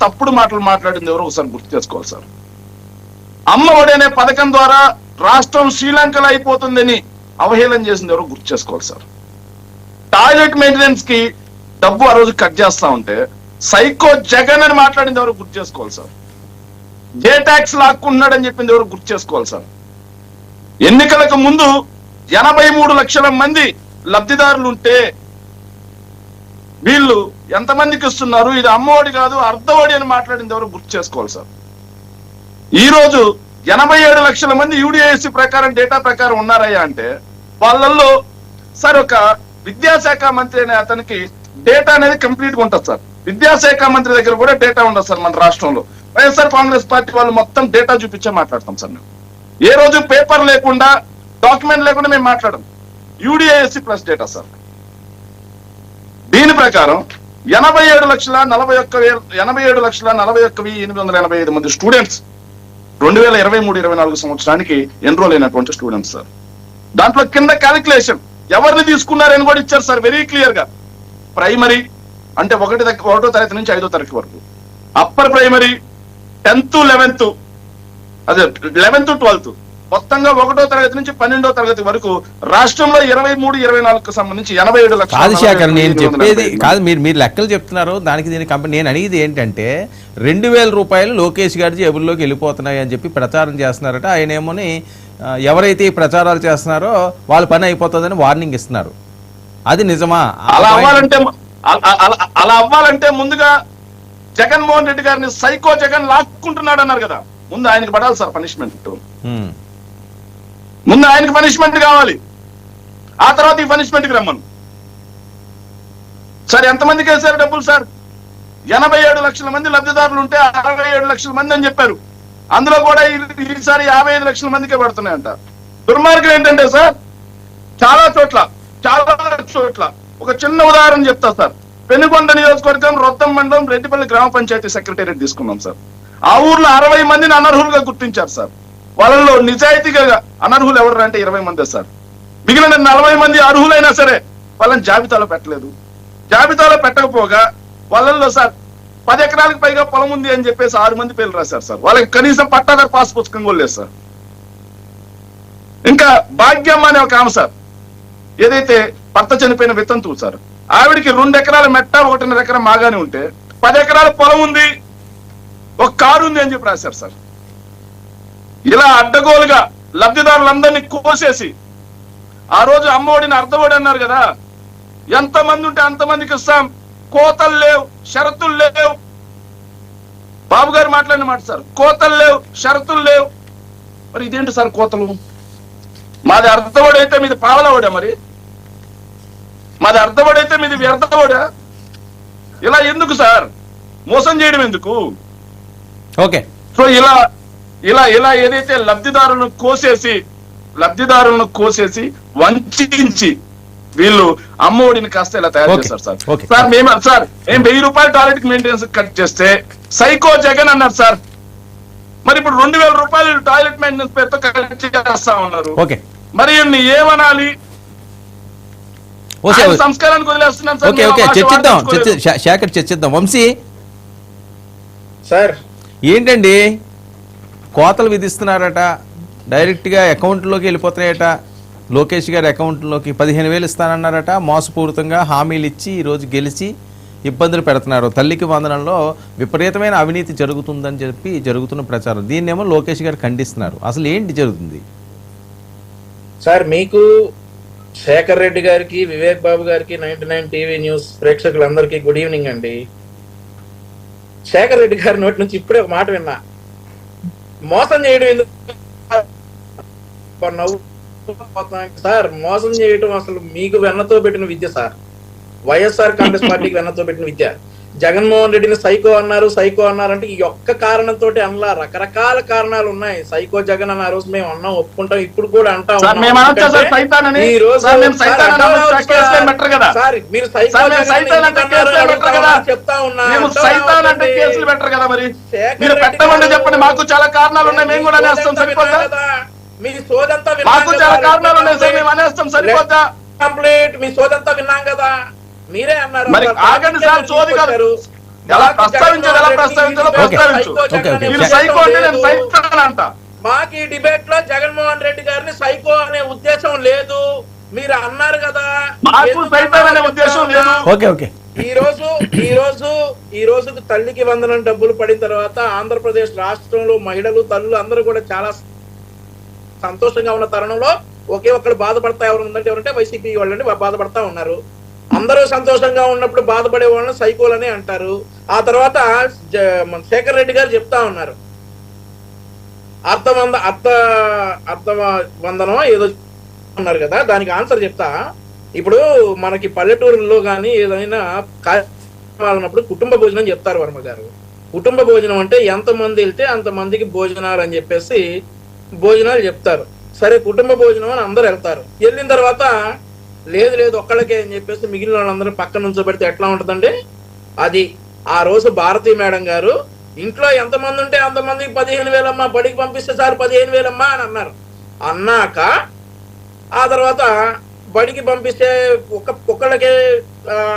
తప్పుడు మాటలు మాట్లాడింది ఎవరో ఒకసారి గుర్తు చేసుకోవాలి సార్. అమ్మ ఒడి అనే పథకం ద్వారా రాష్ట్రం శ్రీలంకలో అయిపోతుందని అవహేళన చేసింది ఎవరో గుర్తు చేసుకోవాలి సార్. టాయిలెట్ మెయింటెనెన్స్ కి డబ్బు ఆ రోజు కట్ చేస్తా ఉంటే సైకో జగన్ అని మాట్లాడింది ఎవరు గుర్తు చేసుకోవాలి సార్. జే ట్యాక్స్ లాక్కున్నాడని చెప్పింది ఎవరు గుర్తు చేసుకోవాలి సార్. ఎన్నికలకు ముందు 83 లక్షల మంది లబ్ధిదారులు ఉంటే వీళ్ళు ఎంతమందికి ఇస్తున్నారు, ఇది అమ్మఒడి కాదు అర్ధఒడి అని మాట్లాడింది ఎవరు గుర్తు చేసుకోవాలి సార్. ఈ రోజు 87 లక్షల మంది యూడిఐసి ప్రకారం డేటా ప్రకారం ఉన్నారయ్యా అంటే వాళ్ళల్లో సార్ ఒక విద్యాశాఖ మంత్రి అనే అతనికి డేటా అనేది కంప్లీట్ గా ఉంటుంది సార్. విద్యాశాఖ మంత్రి దగ్గర కూడా డేటా ఉండదు సార్. మన రాష్ట్రంలో వైఎస్ఆర్ కాంగ్రెస్ పార్టీ వాళ్ళు మొత్తం డేటా చూపించే మాట్లాడతాం సార్. మేము ఏ రోజు పేపర్ లేకుండా డాక్యుమెంట్ లేకుండా మేము మాట్లాడడం. యూడిఐఎస్సి ప్లస్ డేటా సార్. దీని ప్రకారం 87,41,885 మంది స్టూడెంట్స్ 2023-24 సంవత్సరానికి ఎన్రోల్ అయినటువంటి స్టూడెంట్స్ సార్. దాంట్లో కింద క్యాలిక్యులేషన్ ఎవరిని తీసుకున్నారని కూడా ఇచ్చారు సార్ వెరీ క్లియర్ గా. ప్రైమరీ అంటే 1వ తరగతి నుంచి 5వ తరగతి వరకు, అప్పర్ ప్రైమరీ 10th 11th అదే 11th 12th మొత్తంగా 1వ తరగతి నుంచి 12వ తరగతి వరకు రాష్ట్రంలో 23-24 సంబంధించి 87 లక్షలు. కాదు శేఖర్, నేను చెప్పేది కాదు, మీరు లెక్కలు చెప్తున్నారు దానికి దీనికి కంపెనీ. నేను అడిగేది ఏంటంటే 2,000 రూపాయలు లోకేష్ గారి జేబుల్లోకి వెళ్ళిపోతున్నాయి అని చెప్పి ప్రచారం చేస్తున్నారట. ఆయన ఏమోని ఎవరైతే ఈ ప్రచారాలు చేస్తున్నారో వాళ్ళ పని అయిపోతుందని వార్నింగ్ ఇస్తున్నారు. అది నిజమా? అలా అవ్వాలంటే ముందుగా జగన్మోహన్ రెడ్డి గారిని సైకో జగన్ లాక్కుంటున్నాడు అన్నారు కదా, ముందు ఆయనకి పడాలి సార్ పనిష్మెంట్. ముందు ఆయనకి పనిష్మెంట్ కావాలి, ఆ తర్వాత ఈ పనిష్మెంట్కి రమ్మను సార్. ఎంతమందికి వేశారు డబ్బులు సార్? 87 లక్షల మంది లబ్ధిదారులు ఉంటే 67 లక్షల మంది అని చెప్పారు. అందులో కూడా ఈసారి 55 లక్షల మందికే పడుతున్నాయంట. దుర్మార్గం ఏంటంటే సార్, చాలా చోట్ల ఒక చిన్న ఉదాహరణ చెప్తా సార్. పెనుగొండ నియోజకవర్గం రొద్దం మండలం రెడ్డిపల్లి గ్రామ పంచాయతీ సెక్రటేరియట్ తీసుకున్నాం సార్. ఆ ఊర్లో 60 మందిని అనర్హులుగా గుర్తించారు సార్. వాళ్ళలో నిజాయితీగా అనర్హులు ఎవరు అంటే 20 మందే సార్. మిగిలిన 40 మంది అర్హులైనా సరే వాళ్ళని జాబితాలో పెట్టలేదు. జాబితాలో పెట్టకపోగా వాళ్ళల్లో సార్ 10 ఎకరాలకు పైగా పొలం ఉంది అని చెప్పేసి 6 మంది పేర్లు రాశారు సార్. వాళ్ళకి కనీసం పట్టాదారు పాస్ పుస్తకం కూడా లేదు సార్. ఇంకా భాగ్యమ్మ అనే ఒక ఆమె సార్, ఏదైతే భర్త చనిపోయిన వితంతువు సార్, ఆవిడికి 2 ఎకరాల మెట్ట 1.5 ఎకరం మాగానే ఉంటే 10 ఎకరాల పొలం ఉంది, ఒక కారు ఉంది అని చెప్పి రాశారు సార్. ఇలా అడ్డగోలుగా లబ్ధిదారులందరినీ కోసేసి ఆ రోజు అమ్మఒడిని అర్ధఒడి అన్నారు కదా, ఎంతమంది ఉంటే అంతమందికి ఇస్తాం, కోతలు లేవు షరతులు లేవు. బాబు గారు మాట్లాడిన మాట సార్, కోతలు లేవు షరతులు లేవు. మరి ఇదేంటి సార్ కోతలు? మాది అర్ధఒడి అయితే మీది పావలఒడా? మరి మాది అర్ధఒడి అయితే మీది వ్యర్థఒడా? ఇలా ఎందుకు సార్? మోసం చేయడం ఎందుకు? ఓకే. సో ఇలా ఇలా ఇలా ఏదైతే లబ్ధిదారులను కోసేసి వంచి వీళ్ళు అమ్మఒడిని కాస్త ఇలా తయారు చేస్తారు సార్. సార్ మేము 1000 రూపాయలు టాయిలెట్ మెయింటెనెన్స్ కట్ చేస్తే సైకో జగన్ అన్నారు సార్. మరి ఇప్పుడు 2000 రూపాయలు టాయిలెట్ మెయింటెనెన్స్ పేరుతో కట్ చేస్తా ఉన్నారు. మరి ఏమనాలి? సంస్కారానికి వదిలేస్తున్నాను సార్. శేఖర్ చర్చిద్దాం. వంశీ సార్, ఏంటండి కోతలు విధిస్తున్నారట, డైరెక్ట్గా అకౌంట్లోకి వెళ్ళిపోతున్నాయట. లోకేష్ గారి అకౌంట్లోకి 15,000 ఇస్తానన్నారట. మోసపూరితంగా హామీలు ఇచ్చి ఈరోజు గెలిచి ఇబ్బందులు పెడుతున్నారు. తల్లికి వందనంలో విపరీతమైన అవినీతి జరుగుతుందని చెప్పి జరుగుతున్న ప్రచారం, దీన్నేమో లోకేష్ గారు ఖండిస్తున్నారు. అసలు ఏంటి జరుగుతుంది సార్? మీకు శేఖర్ రెడ్డి గారికి, వివేక్ బాబు గారికి, 99 టీవీ న్యూస్ ప్రేక్షకులందరికీ గుడ్ ఈవినింగ్ అండి. శేఖర్ రెడ్డి గారి నోటి నుంచి ఇప్పుడే ఒక మాట విన్నా, మోసం చేయడం ఎందుకు సార్? మోసం చేయడం అసలు మీకు వెన్నతో పెట్టిన విద్య సార్. వైఎస్ఆర్ కాంగ్రెస్ పార్టీకి వెన్నతో పెట్టిన విద్య. జగన్మోహన్ రెడ్డిని సైకో అన్నారు అంటే ఈ ఒక్క కారణంతో అనలా, రకరకాల కారణాలు ఉన్నాయి. సైకో జగన్ అన్న రోజు మేము అన్నాం, ఒప్పుకుంటాం, ఇప్పుడు కూడా అంటాం. మీరు చెప్తా ఉన్నా చెప్పండి, మాకు చాలా కారణాలు ఉన్నాయి, మేము కూడా అనేస్తాం, సరిపోతా? మీ సోదంతా మాకు చాలా కారణాలు ఉన్నాయి సార్, మేము అనేస్తాం, సరిపోతా? కంప్లీట్ మీ సోదంతా విన్నాం కదా. మీరే అన్నారు మరి ఆగండి సార్, సోది కాదు. ఎలా ప్రస్తావించాలి, ఎలా ప్రస్తావించాలో ప్రస్తావించు. మీరు సైకో అంటే నేను సైకో అంట. మాకు ఈ డిబేట్ లో జగన్మోహన్ రెడ్డి గారిని సైకో అనే ఉద్దేశం లేదు. మీరు అన్నారు కదా, మాకు సైతం అనే ఉద్దేశం లేదు. Okay okay. ఈ రోజుకు తల్లికి వందనం డబ్బులు పడిన తర్వాత ఆంధ్రప్రదేశ్ రాష్ట్రంలో మహిళలు, తల్లులు అందరూ కూడా చాలా సంతోషంగా ఉన్న తరుణంలో ఒకే ఒక్కడు బాధపడతా ఎవరంటే వైసీపీ వాళ్ళని బాధపడతా ఉన్నారు. అందరూ సంతోషంగా ఉన్నప్పుడు బాధపడే వాళ్ళని సైకోలని అంటారు. ఆ తర్వాత శేఖర్ రెడ్డి గారు చెప్తా ఉన్నారు, అర్థవందనం ఏదో ఉన్నారు కదా, దానికి ఆన్సర్ చెప్తా. ఇప్పుడు మనకి పల్లెటూరులో కానీ ఏదైనా కార్యక్రమాలు ఉన్నప్పుడు కుటుంబ భోజనం చెప్తారు వర్మ గారు. కుటుంబ భోజనం అంటే ఎంతమంది వెళ్తే అంతమందికి భోజనాలు అని చెప్పేసి భోజనాలు చెప్తారు. సరే, కుటుంబ భోజనం అని అందరు వెళ్తారు. వెళ్ళిన తర్వాత లేదు ఒక్కళ్ళకే అని చెప్పేసి మిగిలిన వాళ్ళందరూ పక్కన నుంచోబెడితే ఎట్లా ఉంటుందండి? అది ఆ రోజు భారతీ మేడం గారు ఇంట్లో ఎంతమంది ఉంటే అంతమందికి 15,000 అమ్మా, బడికి పంపిస్తే సార్ 15,000 అమ్మా అని అన్నారు. అన్నాక ఆ తర్వాత బడికి పంపిస్తే ఒక్కళ్ళకే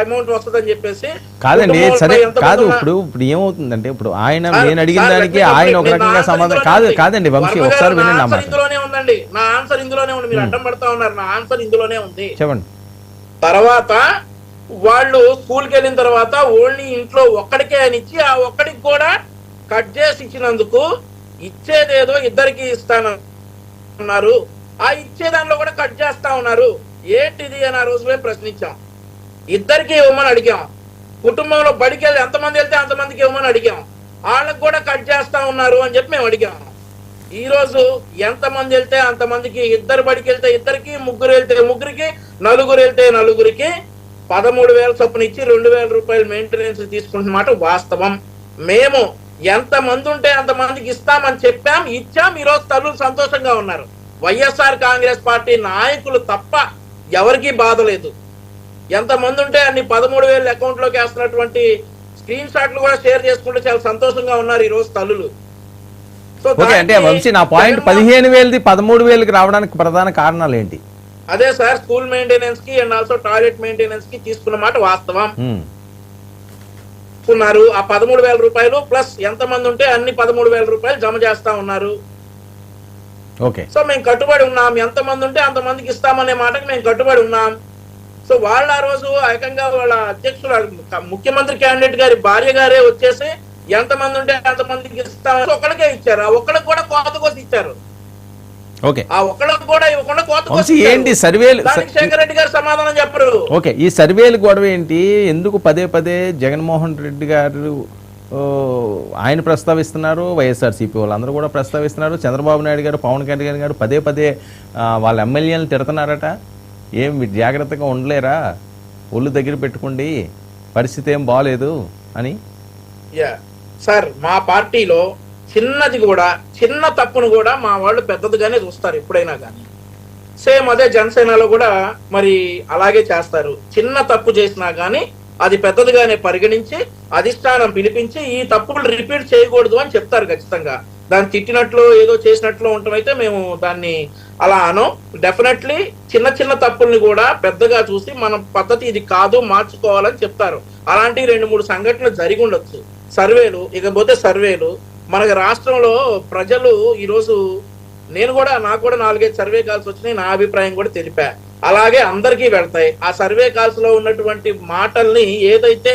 అమౌంట్ వస్తుందని చెప్పేసి కాదండి. సరే కాదు, ఇప్పుడు ఏమవుతుందంటే ఇప్పుడు ఆయన నేను అడిగిన దానికి ఆయన ఒక రకంగా సమాధానం కాదండి. వంశీ ఒకసారి వినండి. ఇందులోనే ఉందండి, నా ఆన్సర్ ఇందులోనే ఉంది. మీరు అడ్డం పడతా ఉన్నారు, నా ఆన్సర్ ఇందులోనే ఉంది. చెప్పండి. తర్వాత వాళ్ళు స్కూల్కి వెళ్ళిన తర్వాత ఓన్లీ ఇంట్లో ఒక్కడికే అని ఇచ్చి ఆ ఒక్కడికి కూడా కట్ చేసి ఇచ్చినందుకు ఇచ్చేదేదో ఇద్దరికి ఇస్తానన్నారు. ఆ ఇచ్చే దానిలో కూడా కట్ చేస్తా ఉన్నారు. ఏంటిది అని ఆ రోజు మేము ప్రశ్నించాం. ఇద్దరికి ఇవ్వమని అడిగాం. కుటుంబంలో బడికి వెళ్ళి ఎంతమంది వెళ్తే అంతమందికి ఇవ్వమని అడిగాం. వాళ్ళకి కూడా కట్ చేస్తా ఉన్నారు అని చెప్పి మేము అడిగాం. ఈ రోజు ఎంతమంది వెళ్తే అంతమందికి, ఇద్దరు బడికి వెళ్తే ఇద్దరికి, ముగ్గురు వెళ్తే ముగ్గురికి, నలుగురు వెళ్తే నలుగురికి 13,000 చొప్పున ఇచ్చి 2,000 రూపాయలు మెయింటెనెన్స్ తీసుకుంటున్నమాట వాస్తవం. మేము ఎంతమంది ఉంటే అంతమందికి ఇస్తామని చెప్పాం, ఇచ్చాం. ఈ రోజు తల్లులు సంతోషంగా ఉన్నారు. వైఎస్ఆర్ కాంగ్రెస్ పార్టీ నాయకులు తప్ప ఎవరికీ బాధ లేదు. ఎంతమంది ఉంటే అన్ని 13,000 అకౌంట్ లోకి వేస్తున్నటువంటి స్క్రీన్ షాట్లు కూడా షేర్ చేసుకుంటే చాలా సంతోషంగా ఉన్నారు ఈ రోజు తల్లులు. ఓకే, అంటే వంశీ నా పాయింట్ 15,000ది 13,000కి రావడానికి ప్రధాన కారణాలు ఏంటి? అదే సార్, స్కూల్ మెయింటెనెన్స్ కి అండ్ ఆల్సో టాయిలెట్ మెయింటెనెన్స్ కి తీసుకున్న మాట వాస్తవం. ఆ 13,000 రూపాయలు ప్లస్ ఎంతమంది ఉంటే అన్ని 13,000 రూపాయలు జమ చేస్తా ఉన్నారు. ఓకే, సో మేము కట్టుబడి ఉన్నాం. ఎంతమంది ఉంటే అంతమందికి ఇస్తామనే మాటకి మేము కట్టుబడి ఉన్నాం. సో వాళ్ళు ఆ రోజు ఏకంగా వాళ్ళ అధ్యక్షుడు ముఖ్యమంత్రి క్యాండిడేట్ గారి భార్య గారే వచ్చేసి ఎంతమంది ఉంటే అంతమందికి ఇస్తామని ఒక్కడికే ఇచ్చారు. ఆ ఒక్కడికి కూడా కోత కోసి ఇచ్చారు. ఓకే, ఆ ఒక్కడికి కూడా ఇవ్వకుండా కోత కోసి ఏంటి సర్వేలు? శేఖర్ రెడ్డి గారు సమాధానం చెప్పరు. ఓకే, ఈ సర్వేలు గొడవ ఏంటి? ఎందుకు పదే పదే జగన్మోహన్ రెడ్డి గారు ఆయన ప్రస్తావిస్తున్నారు, వైఎస్ఆర్సీపీ వాళ్ళందరూ కూడా ప్రస్తావిస్తున్నారు, చంద్రబాబు నాయుడు గారు, పవన్ కళ్యాణ్ గారు పదే పదే వాళ్ళ ఎమ్మెల్యేలను తిడుతున్నారట. ఏం మీరు జాగ్రత్తగా ఉండలేరా, ఒళ్ళు దగ్గర పెట్టుకోండి, పరిస్థితి ఏం బాగలేదు అని. సార్, మా పార్టీలో చిన్నది కూడా, చిన్న తప్పును కూడా మా వాళ్ళు పెద్దదిగానే చూస్తారు ఎప్పుడైనా కానీ. సేమ్ అదే జనసేనలో కూడా మరి అలాగే చేస్తారు. చిన్న తప్పు చేసినా కానీ అది పెద్దదిగానే పరిగణించి అధిష్టానం పిలిపించి ఈ తప్పులు రిపీట్ చేయకూడదు అని చెప్తారు ఖచ్చితంగా. దాన్ని తిట్టినట్లు ఏదో చేసినట్లు ఉండటమైతే మేము దాన్ని అలా అనం. డెఫినెట్లీ చిన్న చిన్న తప్పుల్ని కూడా పెద్దగా చూసి మన పద్ధతి ఇది కాదు, మార్చుకోవాలని చెప్తారు. అలాంటి 2-3 సంఘటనలు జరిగి ఉండొచ్చు. సర్వేలు, ఇకపోతే సర్వేలు మనకి రాష్ట్రంలో ప్రజలు ఈరోజు నాకు కూడా 4-5 సర్వే కాల్స్ వచ్చినాయి. నా అభిప్రాయం కూడా తెలిపా. అలాగే అందరికీ వెళ్తాయి. ఆ సర్వే కాల్స్ లో ఉన్నటువంటి మాటల్ని ఏదైతే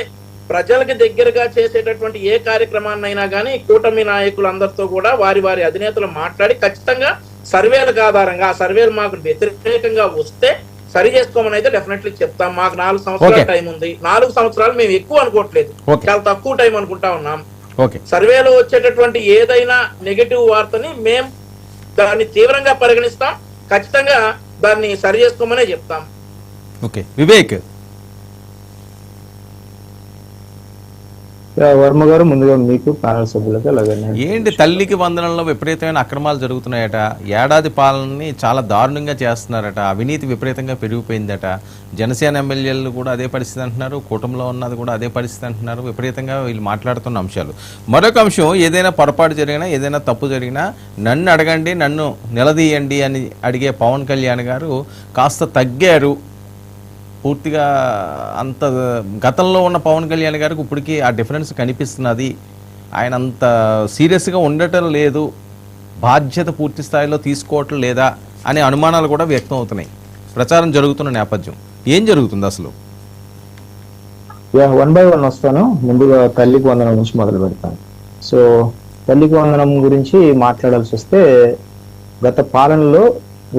ప్రజలకి దగ్గరగా చేసేటటువంటి ఏ కార్యక్రమాన్నైనా కానీ కూటమి నాయకులందరితో కూడా వారి వారి అధినేతలు మాట్లాడి ఖచ్చితంగా సర్వేలకు ఆధారంగా ఆ సర్వేలు మాకు వ్యతిరేకంగా వస్తే సరి చేసుకోమని అయితే డెఫినెట్లీ చెప్తాం. మాకు 4 సంవత్సరాల టైం ఉంది. 4 సంవత్సరాలు మేము ఎక్కువ అనుకోవట్లేదు, చాలా తక్కువ టైం అనుకుంటా ఉన్నాం. సర్వేలో వచ్చేటటువంటి ఏదైనా నెగటివ్ వార్తని మేము దాన్ని తీవ్రంగా పరిగణిస్తాం. ఖచ్చితంగా దాన్ని సరి చేసుకోమనే చెప్తాం. ఓకే, వివేక్. వర్మ గారు, ముందుగా మీకు ప్యానల్ సభ్యులకు అలాగే ఏంటి తల్లికి వందనంలో విపరీతమైన అక్రమాలు జరుగుతున్నాయట, ఏడాది పాలనని చాలా దారుణంగా చేస్తున్నారట, అవినీతి విపరీతంగా పెరిగిపోయిందట, జనసేన ఎమ్మెల్యేలు కూడా అదే పరిస్థితి అంటున్నారు, కూటమిలో ఉన్నది కూడా అదే పరిస్థితి అంటున్నారు. విపరీతంగా వీళ్ళు మాట్లాడుతున్న అంశాలు. మరొక అంశం, ఏదైనా పొరపాటు జరిగినా ఏదైనా తప్పు జరిగినా నన్ను అడగండి, నన్ను నిలదీయండి అని అడిగే పవన్ కళ్యాణ్ గారు కాస్త తగ్గారు పూర్తిగా అంత గతంలో ఉన్న పవన్ కళ్యాణ్ గారికి ఇప్పటికీ ఆ డిఫరెన్స్ కనిపిస్తున్నది. ఆయన అంత సీరియస్గా ఉండటం లేదు, బాధ్యత పూర్తి స్థాయిలో తీసుకోవటం లేదా అనే అనుమానాలు కూడా వ్యక్తం అవుతున్నాయి ప్రచారం జరుగుతున్న నేపథ్యం. ఏం జరుగుతుంది అసలు? వన్ బై వన్ వస్తాను. ముందుగా తల్లికి వందనం నుంచి మొదలు పెడతాను. సో తల్లికి వందనం గురించి మాట్లాడాల్సి వస్తే, గత పాలనలో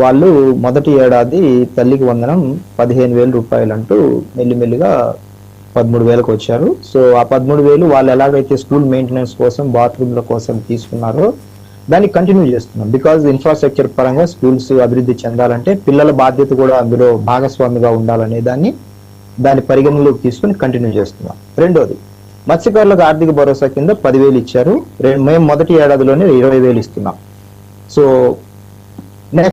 వాళ్ళు మొదటి ఏడాది తల్లికి వందనం 15,000 రూపాయలు అంటూ మెల్లిమెల్లిగా 13,000కు వచ్చారు. సో ఆ 13,000 వాళ్ళు ఎలాగైతే స్కూల్ మెయింటెనెన్స్ కోసం, బాత్రూమ్ల కోసం తీసుకున్నారో దాన్ని కంటిన్యూ చేస్తున్నాం. బికాజ్ ఇన్ఫ్రాస్ట్రక్చర్ పరంగా స్కూల్స్ అభివృద్ధి చెందాలంటే పిల్లల బాధ్యత కూడా అందులో భాగస్వామిగా ఉండాలనే దాన్ని పరిగణనలోకి తీసుకుని కంటిన్యూ చేస్తున్నాం. రెండోది, మత్స్యకారులకు ఆర్థిక భరోసా కింద 10,000 ఇచ్చారు. మేము మొదటి ఏడాదిలోనే 20,000 ఇస్తున్నాం. సో